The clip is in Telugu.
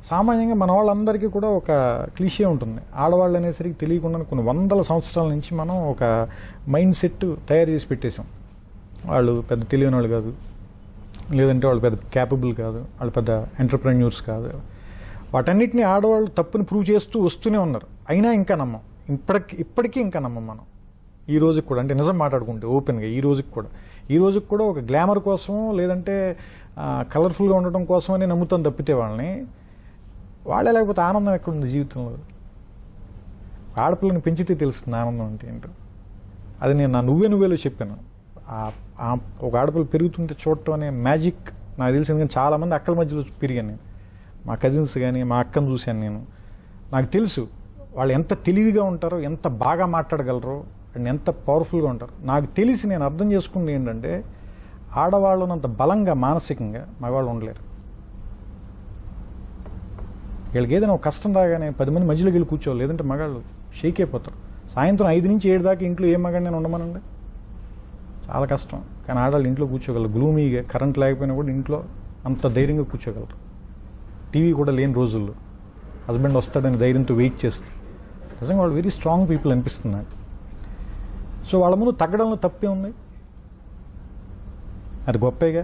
సామాన్యంగా మన వాళ్ళందరికీ కూడా ఒక క్లిషే ఉంటుంది. ఆడవాళ్ళు అనేసరికి తెలియకుండా కొన్ని వందల సంవత్సరాల నుంచి మనం ఒక మైండ్ సెట్ తయారు చేసి పెట్టేసాం. వాళ్ళు పెద్ద తెలియని వాళ్ళు కాదు, లేదంటే వాళ్ళు పెద్ద క్యాపబుల్ కాదు, వాళ్ళు పెద్ద ఎంటర్ప్రెన్యూర్స్ కాదు. వాటన్నిటిని ఆడవాళ్ళు తప్పుని ప్రూవ్ చేస్తూ వస్తూనే ఉన్నారు. అయినా ఇంకా నమ్మం. ఇప్పటికీ ఇంకా నమ్మం మనం. ఈ రోజుకి కూడా, అంటే నిజం మాట్లాడుకుంటే ఓపెన్గా ఈ రోజుకి కూడా ఒక గ్లామర్ కోసమో లేదంటే కలర్ఫుల్గా ఉండటం కోసమని నమ్ముతాం తప్పితే వాళ్ళే లేకపోతే ఆనందం ఎక్కడుంది జీవితంలో? ఆడపిల్లని పెంచితే తెలుస్తుంది ఆనందం అంటే ఏంటో. అది నేను నా నువ్వేలో చెప్పాను. ఒక ఆడపిల్ల పెరుగుతుంటే చూడటం అనే మ్యాజిక్ నాకు తెలిసింది. ఎందుకంటే చాలామంది అక్కల మధ్యలో పెరిగాను నేను. మా కజిన్స్ కానీ మా అక్కను చూశాను నేను. నాకు తెలుసు వాళ్ళు ఎంత తెలివిగా ఉంటారో, ఎంత బాగా మాట్లాడగలరో, అండ్ ఎంత పవర్ఫుల్గా ఉంటారు. నాకు తెలిసి నేను అర్థం చేసుకుంది ఏంటంటే ఆడవాళ్ళనంత బలంగా మానసికంగా మగవాళ్ళు ఉండలేరు. వీళ్ళకి ఏదైనా ఒక కష్టం రాగానే 10 మంది మధ్యలోకి వెళ్ళి కూర్చోవాలి, లేదంటే మగాళ్ళు షేక్ అయిపోతారు. సాయంత్రం 5 నుంచి 7 దాకా ఇంట్లో ఏం మగాడు నేను ఉండమనండి, చాలా కష్టం. కానీ ఆడవాళ్ళు ఇంట్లో కూర్చోగలరు గ్లూమీగా, కరెంట్ లేకపోయినా కూడా ఇంట్లో అంత ధైర్యంగా కూర్చోగలరు. టీవీ కూడా లేని రోజుల్లో హస్బెండ్ వస్తాడని ధైర్యంతో వెయిట్ చేస్తారు. నిజంగా వాళ్ళు వెరీ స్ట్రాంగ్ పీపుల్ అనిపిస్తుంది నాకు. సో వాళ్ళ ముందు తగ్గడంలో తప్పే ఉంది, అది గొప్పేగా.